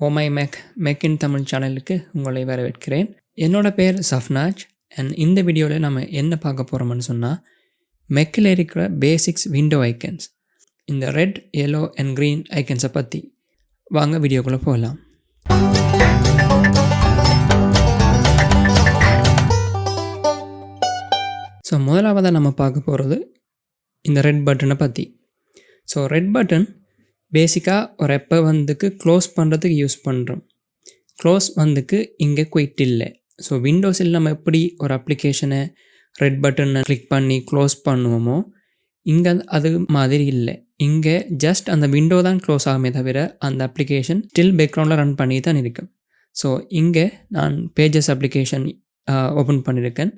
OhMyMac Mac in Tamil சேனலுக்கு உங்களை வரவேற்கிறேன். என்னோட பேர் சஃப்னாஜ் அண்ட் இந்த வீடியோவில் நம்ம என்ன பார்க்க போகிறோம்னு சொன்னால் மெக்கில் இருக்கிற பேசிக்ஸ் விண்டோ ஐக்கன்ஸ், இந்த ரெட், yellow அண்ட் க்ரீன் ஐக்கன்ஸை பற்றி. வாங்க வீடியோக்குள்ளே போகலாம். ஸோ முதலாவதாக நம்ம பார்க்க போகிறது இந்த ரெட் பட்டனை பற்றி. ஸோ ரெட் பட்டன் பேசிக்காக ஒரு எப்போ க்ளோஸ் பண்ணுறதுக்கு யூஸ் பண்ணுறோம். க்ளோஸ் இங்கே குயிட் இல்லை. ஸோ விண்டோஸில் நம்ம எப்படி ஒரு அப்ளிகேஷனை ரெட் பட்டனை கிளிக் பண்ணி க்ளோஸ் பண்ணுவோமோ இங்கே அது மாதிரி இல்லை. இங்கே ஜஸ்ட் அந்த விண்டோ தான் க்ளோஸ் ஆகுமே தவிர அந்த அப்ளிகேஷன் ஸ்டில் பேக்ரவுண்டில் ரன் பண்ணி தான் இருக்கும். ஸோ இங்கே நான் பேஜஸ் அப்ளிகேஷன் ஓப்பன் பண்ணியிருக்கேன்.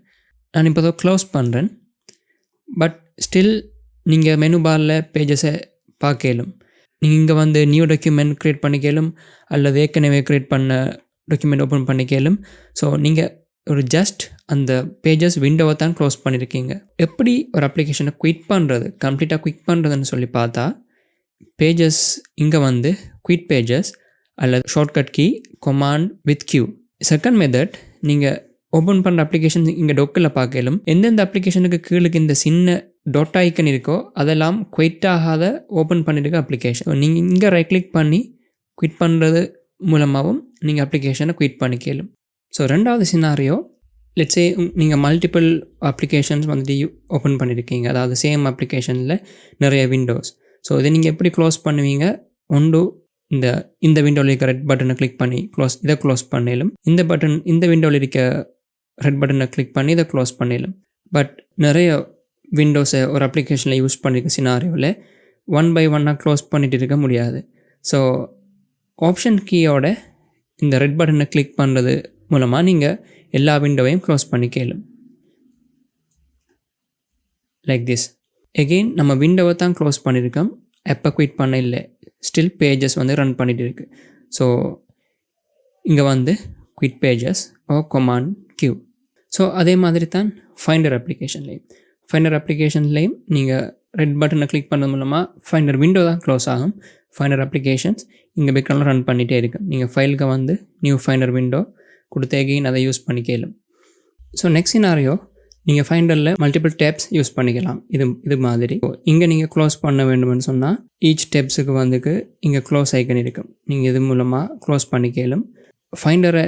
நான் இப்போ தான் க்ளோஸ் பண்ணுறேன். பட் ஸ்டில் நீங்கள் மெனு பாரில் பேஜஸை பார்க்கலும். நீங்கள் இங்கே நியூ டாக்குமெண்ட் க்ரியேட் பண்ணிக்கலும் அல்லது ஏற்கனவே க்ரியேட் பண்ண டாக்குமெண்ட் ஓப்பன் பண்ணிக்கலும். ஸோ நீங்கள் ஒரு ஜஸ்ட் அந்த பேஜஸ் விண்டோவை தான் க்ளோஸ் பண்ணியிருக்கீங்க. எப்படி ஒரு அப்ளிகேஷனை குயிட் பண்ணுறது, கம்ப்ளீட்டாக குயிட் பண்ணுறதுன்னு சொல்லி பார்த்தா பேஜஸ் இங்கே குயிட் பேஜஸ் அல்லது shortcut key command with Q. Second method, நீங்கள் ஓப்பன் பண்ணுற அப்ளிகேஷன் இங்கே டொக்கில் பார்க்கலும். எந்தெந்த அப்ளிகேஷனுக்கு கீழுக்கு இந்த சின்ன டாட் ஐக்கன் இருக்கோ அதெல்லாம் குயிட் ஆகாத ஓப்பன் பண்ணியிருக்க அப்ளிகேஷன். நீங்கள் இங்கே ரைட் கிளிக் பண்ணி குயிட் பண்ணுறது மூலமாகவும் நீங்கள் அப்ளிகேஷனை குயிட் பண்ணிக்கலும். ஸோ ரெண்டாவது சினாரியோ, லெட்ஸே நீங்கள் மல்டிபிள் அப்ளிகேஷன்ஸ் ஓப்பன் பண்ணியிருக்கீங்க, அதாவது சேம் அப்ளிகேஷனில் நிறைய விண்டோஸ். ஸோ இதை நீங்கள் எப்படி க்ளோஸ் பண்ணுவீங்க? ஒன்று இந்த விண்டோவில் இருக்க ரெட் பட்டனை கிளிக் பண்ணி இதை க்ளோஸ் பண்ணிடலும். இந்த விண்டோவில் இருக்க ரெட் பட்டனை கிளிக் பண்ணி இதை க்ளோஸ் பண்ணிடலும். பட் நிறைய விண்டோஸை ஒரு அப்ளிகேஷனில் யூஸ் பண்ணியிருக்க சினாரியோவில் ஒன் பை ஒன்னாக க்ளோஸ் பண்ணிட்டு இருக்க முடியாது. ஸோ ஆப்ஷன் கீயோட இந்த ரெட் பட்டனை கிளிக் பண்ணுறது மூலமாக நீங்கள் எல்லா விண்டோவையும் க்ளோஸ் பண்ணிக்கலும். Like this. எகெயின் நம்ம விண்டோவை தான் க்ளோஸ் பண்ணியிருக்கோம், எப்போ குயிட் பண்ண இல்லை. ஸ்டில் பேஜஸ் ரன் பண்ணிகிட்டு இருக்குது. ஸோ இங்கே குயிட் பேஜஸ் ஓ command Q. ஸோ அதே மாதிரி தான் ஃபைண்டர் அப்ளிகேஷன்லேயும் நீங்கள் ரெட் பட்டனை கிளிக் பண்ணுறது மூலமாக ஃபைண்டர் விண்டோ தான் க்ளோஸ் ஆகும். ஃபைண்டர் அப்ளிகேஷன்ஸ் இங்கே பேக்ரவுண்டில் ரன் பண்ணிகிட்டே இருக்கும். நீங்கள் ஃபைலுக்கு நியூ ஃபைண்டர் விண்டோ கொடுத்து எகெயின் அதை யூஸ் பண்ணிக்கலாம். ஸோ நெக்ஸ்ட் சினாரியோ, நீங்கள் ஃபைண்டரில் மல்டிபிள் டேப்ஸ் யூஸ் பண்ணிக்கலாம். இது மாதிரி இங்கே நீங்கள் க்ளோஸ் பண்ண வேண்டும்னு சொன்னால் ஈச் டேப்ஸுக்கு இங்கே க்ளோஸ் ஐக்கன் இருக்கும். நீங்கள் இது மூலமாக க்ளோஸ் பண்ணிக்கலாம். ஃபைண்டரை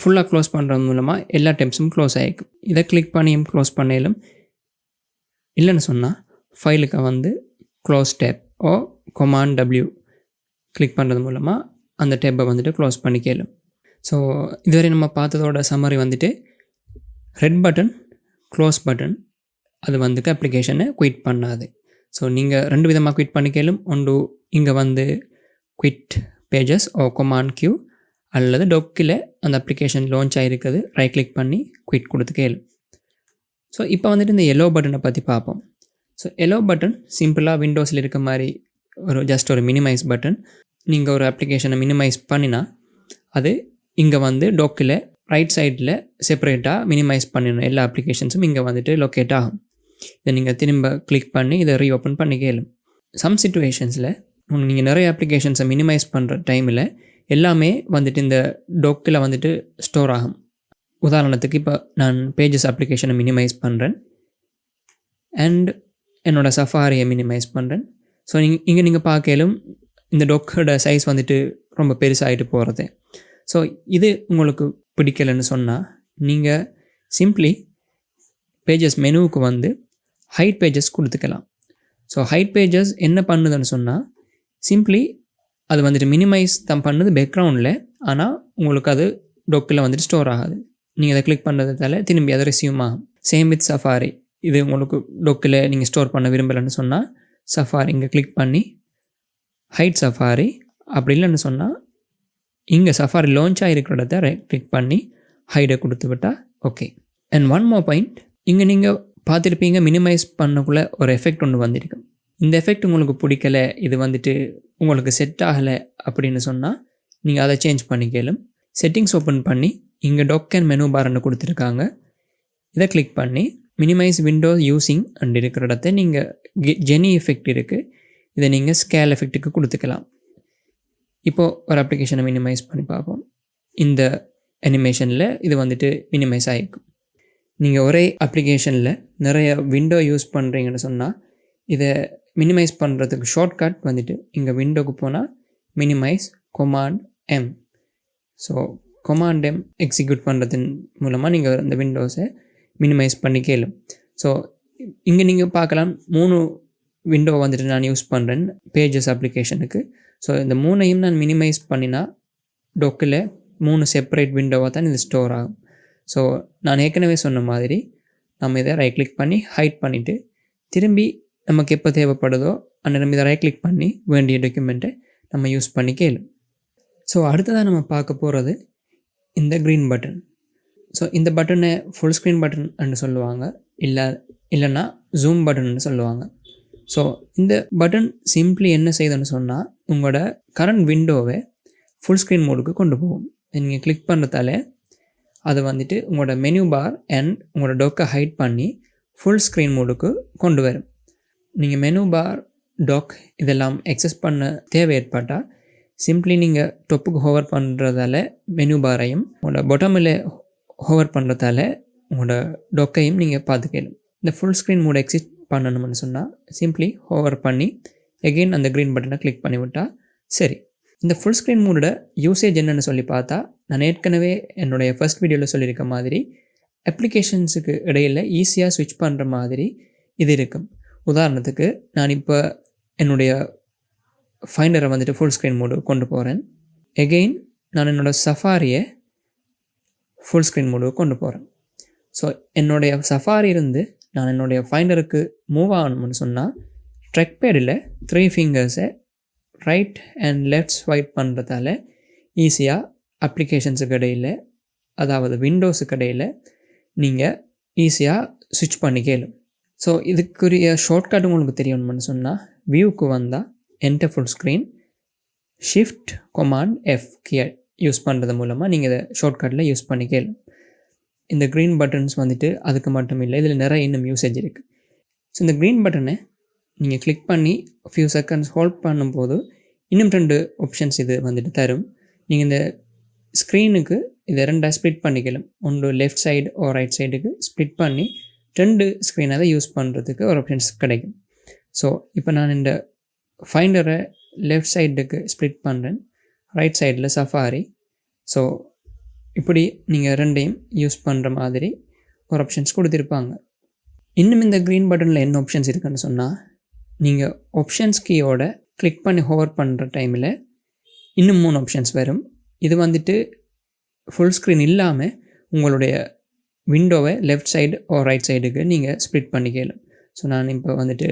ஃபுல்லாக க்ளோஸ் பண்ணுறது மூலமாக எல்லா டேப்ஸும் க்ளோஸ் ஆகிக்கும். இதை கிளிக் பண்ணியும் க்ளோஸ் பண்ணலும். இல்லைன்னு சொன்னால் ஃபைலுக்கு close tab or command W click பண்ணுறது மூலமாக அந்த டேப்பை க்ளோஸ் பண்ணிக்கலாம். ஸோ இதுவரை நம்ம பார்த்ததோட summary red button, close button அது அப்ளிகேஷனை குயிட் பண்ணாது. ஸோ நீங்கள் ரெண்டு விதமாக குயிட் பண்ணிக்கலும். ஒன்று இங்கே குயிட் பேஜஸ் ஓ command Q அல்லது டொக்கில் அந்த அப்ளிகேஷன் லான்ச் ஆகிருக்குது, ரைட் கிளிக் பண்ணி குயிட் கொடுத்துக்கலும். ஸோ இப்போ இந்த எல்லோ பட்டனை பற்றி பார்ப்போம். ஸோ எல்லோ பட்டன் சிம்பிளாக விண்டோஸில் இருக்க மாதிரி ஜஸ்ட் ஒரு மினிமைஸ் பட்டன். நீங்கள் ஒரு அப்ளிகேஷனை மினிமைஸ் பண்ணினா அது இங்கே டொக்கில் ரைட் சைடில் செப்பரேட்டாக மினிமைஸ் பண்ணிடணும். எல்லா அப்ளிகேஷன்ஸும் இங்கே லொக்கேட் ஆகும். இதை நீங்கள் திரும்ப கிளிக் பண்ணி இதை ரீஓப்பன் பண்ணிக்கலும். சம் சிச்சுவேஷன்ஸில் நீங்கள் நிறைய அப்ளிகேஷன்ஸை மினிமைஸ் பண்ணுற டைமில் எல்லாமே இந்த டொக்கில் ஸ்டோர் ஆகும். உதாரணத்துக்கு இப்போ நான் பேஜஸ் அப்ளிகேஷனை மினிமைஸ் பண்ணுறேன் அண்ட் என்னோடய சஃபாரியை மினிமைஸ் பண்ணுறேன். ஸோ இங்கே நீங்கள் பார்க்கலும் இந்த டொக்கோட சைஸ் ரொம்ப பெருசாகிட்டு போகிறது. ஸோ இது உங்களுக்கு பிடிக்கலைன்னு சொன்னால் நீங்கள் சிம்ப்ளி பேஜஸ் மெனுவுக்கு ஹைட் பேஜஸ் கொடுத்துக்கலாம். ஸோ ஹைட் பேஜஸ் என்ன பண்ணுதுன்னு சொன்னால் சிம்ப்ளி அது மினிமைஸ் தான் பண்ணுது பேக்ரவுண்டில், ஆனால் உங்களுக்கு அது டொக்கில் ஸ்டோர் ஆகாது. நீங்கள் அதை கிளிக் பண்ணுறதால திரும்பி அதை ரெஸ்யூம் ஆகும். Same with safari. இது உங்களுக்கு டொக்கில் நீங்கள் ஸ்டோர் பண்ண விரும்பலைன்னு சொன்னால் சஃபாரி இங்கே கிளிக் பண்ணி ஹைட் சஃபாரி, அப்படி இல்லைன்னு சொன்னால் இங்கே சஃபாரி லான்ச் ஆகிருக்கிற இடத்த கிளிக் பண்ணி ஹைடை கொடுத்து விட்டால் okay. And one more point, இங்கே நீங்கள் பார்த்துருப்பீங்க மினிமைஸ் பண்ணக்குள்ளே ஒரு எஃபெக்ட் ஒன்று வந்திருக்கும். இந்த எஃபெக்ட் உங்களுக்கு பிடிக்கலை, இது உங்களுக்கு செட் ஆகலை அப்படின்னு சொன்னால் நீங்கள் அதை சேஞ்ச் பண்ணிக்கலும். செட்டிங்ஸ் ஓப்பன் பண்ணி இங்கே டாக் அண்ட் மெனு பார்ன்னு கொடுத்துருக்காங்க. இதை கிளிக் பண்ணி மினிமைஸ் விண்டோஸ் யூஸிங் அண்ட் இருக்கிற இடத்த நீங்கள் ஜெனி எஃபெக்ட் இருக்குது, இதை நீங்கள் ஸ்கேல் எஃபெக்ட்டுக்கு கொடுத்துக்கலாம். இப்போது ஒரு அப்ளிகேஷனை மினிமைஸ் பண்ணி பார்ப்போம். இந்த அனிமேஷனில் இது வந்துட்டு மினிமைஸ் ஆகிருக்கும். நீங்கள் ஒரே அப்ளிகேஷனில் நிறைய விண்டோ யூஸ் பண்ணுறீங்கன்னு சொன்னால் இதை மினிமைஸ் பண்ணுறதுக்கு ஷார்ட்கட் வந்துட்டு இங்கே விண்டோக்கு போனால் minimise Command-M. So Command-M execute பண்ணுறதன் மூலமாக நீங்கள் இந்த விண்டோஸை மினிமைஸ் பண்ணி கேளும். ஸோ இங்கே நீங்கள் பார்க்கலாம் 3 விண்டோ வந்துட்டு நான் யூஸ் பண்ணுறேன் பேஜஸ் அப்ளிகேஷனுக்கு. ஸோ இந்த 3ஐயும் நான் மினிமைஸ் பண்ணினா டொக்கில் 3 செப்பரேட் விண்டோவாக தான் இது ஸ்டோர் ஆகும். ஸோ நான் ஏற்கனவே சொன்ன மாதிரி நம்ம இதை ரைட் கிளிக் பண்ணி ஹைட் பண்ணிவிட்டு திரும்பி நமக்கு எப்போ தேவைப்படுதோ அந்நேரம் இதை ரைட் கிளிக் பண்ணி வேண்டிய டாக்குமெண்ட்டை நம்ம யூஸ் பண்ணி கேளும். ஸோ அடுத்ததாக நம்ம பார்க்க போகிறது இந்த க்ரீன் பட்டன். ஸோ இந்த பட்டனை ஃபுல் ஸ்க்ரீன் பட்டன் சொல்லுவாங்க, இல்லைன்னா ஜூம் பட்டன் சொல்லுவாங்க. ஸோ இந்த பட்டன் சிம்பிளி என்ன செய்யுதுன்னு சொன்னால் உங்களோட கரண்ட் விண்டோவை ஃபுல் ஸ்க்ரீன் மோடுக்கு கொண்டு போகும். நீங்கள் கிளிக் பண்ணுறதால அது வந்துட்டு உங்களோட மெனு பார் அண்ட் உங்களோட டொக்கை ஹைட் பண்ணி ஃபுல் ஸ்க்ரீன் மோடுக்கு கொண்டு வரும். நீங்கள் மெனு பார் டாக் இதெல்லாம் எக்ஸஸ் பண்ண தேவை ஏற்பட்டால் சிம்பிளி நீங்கள் டொப்புக்கு ஹோவர் பண்ணுறதால மெனு பாரையும் உங்களோட பொட்டமில் ஹோவர் பண்ணுறதால உங்களோட டொக்கையும் நீங்கள் பார்த்துக்கலாம். இந்த ஃபுல் ஸ்க்ரீன் மோட் எக்ஸிட் பண்ணணும்னு சொன்னால் சிம்பிளி ஹோவர் பண்ணி எகெயின் அந்த க்ரீன் பட்டனை கிளிக் பண்ணிவிட்டால் சரி. இந்த ஃபுல் ஸ்க்ரீன் மோடோட யூசேஜ் என்னென்னு சொல்லி பார்த்தா நான் ஏற்கனவே என்னுடைய ஃபர்ஸ்ட் வீடியோவில் சொல்லியிருக்க மாதிரி அப்ளிகேஷன்ஸுக்கு இடையில் ஈஸியாக ஸ்விட்ச் பண்ணுற மாதிரி இது இருக்கும். உதாரணத்துக்கு நான் இப்போ என்னுடைய ஃபைண்டரை வந்துட்டு ஃபுல் ஸ்க்ரீன் மோடு கொண்டு போகிறேன். எகெயின் நான் என்னோடய சஃபாரியை ஃபுல் ஸ்க்ரீன் மோடு கொண்டு போகிறேன். ஸோ என்னுடைய சஃபாரி இருந்து நான் என்னுடைய ஃபைண்டருக்கு மூவ் ஆகணும்னு சொன்னால் ட்ரெக் பேடில் 3 ஃபிங்கர்ஸை ரைட் அண்ட் லெஃப்ட் ஸ்வைப் பண்ணுறதால ஈஸியாக அப்ளிகேஷன்ஸுக்கு இடையில், அதாவது விண்டோஸுக்கு இடையில் நீங்கள் ஈஸியாக ஸ்விட்ச் பண்ணி கேளும். ஸோ இதுக்குரிய ஷார்ட்கட் உங்களுக்கு தெரியணும்னு சொன்னால் வியூக்கு வந்தால் enter full screen shift Command-F key use பண்ணுறது மூலமாக நீங்கள் இதை ஷார்ட்கட்டில் யூஸ் பண்ணி கேளும். இந்த க்ரீன் பட்டன்ஸ் வந்துட்டு அதுக்கு மட்டும் இல்லை, இதில் நிறைய இன்னும் யூசேஜ் இருக்குது. ஸோ இந்த க்ரீன் பட்டனை நீங்கள் கிளிக் பண்ணி ஃபியூ செகண்ட்ஸ் ஹோல்ட் பண்ணும்போது இன்னும் 2 ஆப்ஷன்ஸ் இது வந்துட்டு தரும். நீங்கள் இந்த ஸ்க்ரீனுக்கு இதை 2 ஸ்ப்ளிட் பண்ணிக்கலாம். ஒன்று லெஃப்ட் சைடு ஓ ரைட் சைடுக்கு ஸ்ப்ளிட் பண்ணி 2 ஸ்க்ரீனை தான் யூஸ் பண்ணுறதுக்கு ஒரு ஆப்ஷன்ஸ் கிடைக்கும். ஸோ இப்போ நான் இந்த ஃபைண்டரை லெஃப்ட் சைடுக்கு ஸ்ப்ளிட் பண்ணுறேன், ரைட் சைடில் சஃபாரி. ஸோ இப்படி நீங்கள் 2ஐயும் யூஸ் பண்ணுற மாதிரி ஒரு ஆப்ஷன்ஸ் கொடுத்துருப்பாங்க. இன்னும் இந்த க்ரீன் பட்டனில் என்ன ஆப்ஷன்ஸ் இருக்குன்னு சொன்னால் நீங்கள் ஆப்ஷன்ஸ் கீயோட கிளிக் பண்ணி ஹோவர் பண்ணுற டைமில் இன்னும் 3 ஆப்ஷன்ஸ் வரும். இது வந்துட்டு ஃபுல் ஸ்க்ரீன் இல்லாமல் உங்களுடைய விண்டோவை லெஃப்ட் சைடு ஓ ரைட் சைடுக்கு நீங்கள் ஸ்ப்ளிட் பண்ணிக்கலாம். ஸோ நான் இப்போ வந்துட்டு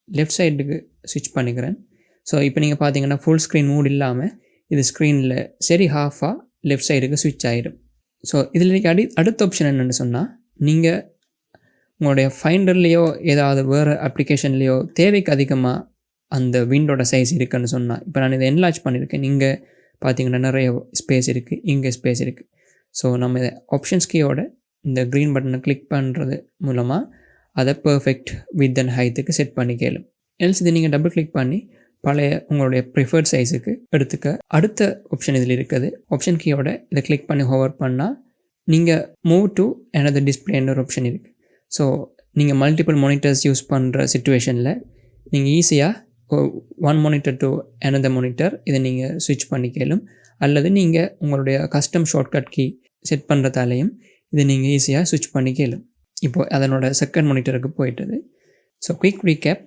லெஃப்ட் சைடுக்கு ஸ்விட்ச் பண்ணிக்கிறேன். ஸோ இப்போ நீங்கள் பார்த்தீங்கன்னா ஃபுல் ஸ்க்ரீன் மூட் இல்லாமல் இது ஸ்க்ரீனில் சரி ஹாஃபாக லெஃப்ட் சைடுக்கு ஸ்விட்ச் ஆகிடும். ஸோ இதில் அடுத்த ஆப்ஷன் என்னென்னு சொன்னால் நீங்கள் உங்களுடைய ஃபைண்டர்லேயோ ஏதாவது வேறு அப்ளிகேஷன்லேயோ தேவைக்கு அதிகமாக அந்த விண்டோட சைஸ் இருக்குதுன்னு சொன்னால், இப்போ நான் இதை என்லார்ஜ் பண்ணியிருக்கேன், இங்கே பார்த்தீங்கன்னா நிறைய ஸ்பேஸ் இருக்குது, இங்கே ஸ்பேஸ் இருக்குது. ஸோ நம்ம இதை ஆப்ஷன்ஸ் கீயோட இந்த க்ரீன் பட்டனை கிளிக் பண்ணுறது மூலமாக அதை பர்ஃபெக்ட் வித் அண்ட் ஹைட்டுக்கு செட் பண்ணி கேளும். எல்ஸ் இதை நீங்கள் டபுள் கிளிக் பண்ணி பழைய உங்களுடைய ப்ரிஃபர்ட் சைஸுக்கு எடுத்துக்க அடுத்த ஆப்ஷன் இதில் இருக்குது. ஆப்ஷன் கீயோட இதை கிளிக் பண்ணி ஹோவர் பண்ணால் நீங்கள் மூவ் டு another டிஸ்பிளேன்னு ஒரு ஆப்ஷன் இருக்குது. ஸோ நீங்கள் மல்டிபிள் மானிட்டர்ஸ் யூஸ் பண்ணுற சிச்சுவேஷனில் நீங்கள் ஈஸியாக 1 மானிட்டர் டு another மானிட்டர் இதை நீங்கள் ஸ்விட்ச் பண்ணிக்கலும். அல்லது நீங்கள் உங்களுடைய கஸ்டம் ஷார்ட்கட் கீ செட் பண்ணுறதாலையும் இதை நீங்கள் ஈஸியாக ஸ்விட்ச் பண்ணிக்கலும். இப்போது அதனோட செகண்ட் மானிட்டருக்கு போயிட்டது. ஸோ குயிக் ரீகேப்,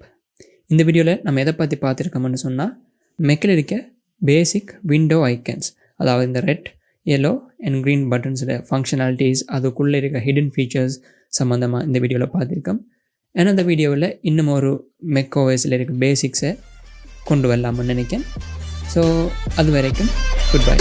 இந்த வீடியோவில் நம்ம எதை பற்றி பார்த்துருக்கோம்னு சொன்னால் மெக்கில் இருக்க பேசிக் விண்டோ ஐக்கன்ஸ், அதாவது இந்த ரெட், yellow அண்ட் க்ரீன் பட்டன்ஸோட ஃபங்க்ஷனாலிட்டிஸ், அதுக்குள்ளே இருக்க ஹிடன் ஃபீச்சர்ஸ் சம்மந்தமாக இந்த வீடியோவில் பார்த்துருக்கோம். ஏன்னா இந்த வீடியோவில் இன்னும் ஒரு MacOSல இருக்க பேசிக்ஸை கொண்டு வரலாம்னு நினைக்கிறேன். ஸோ அது வரைக்கும் குட் பை.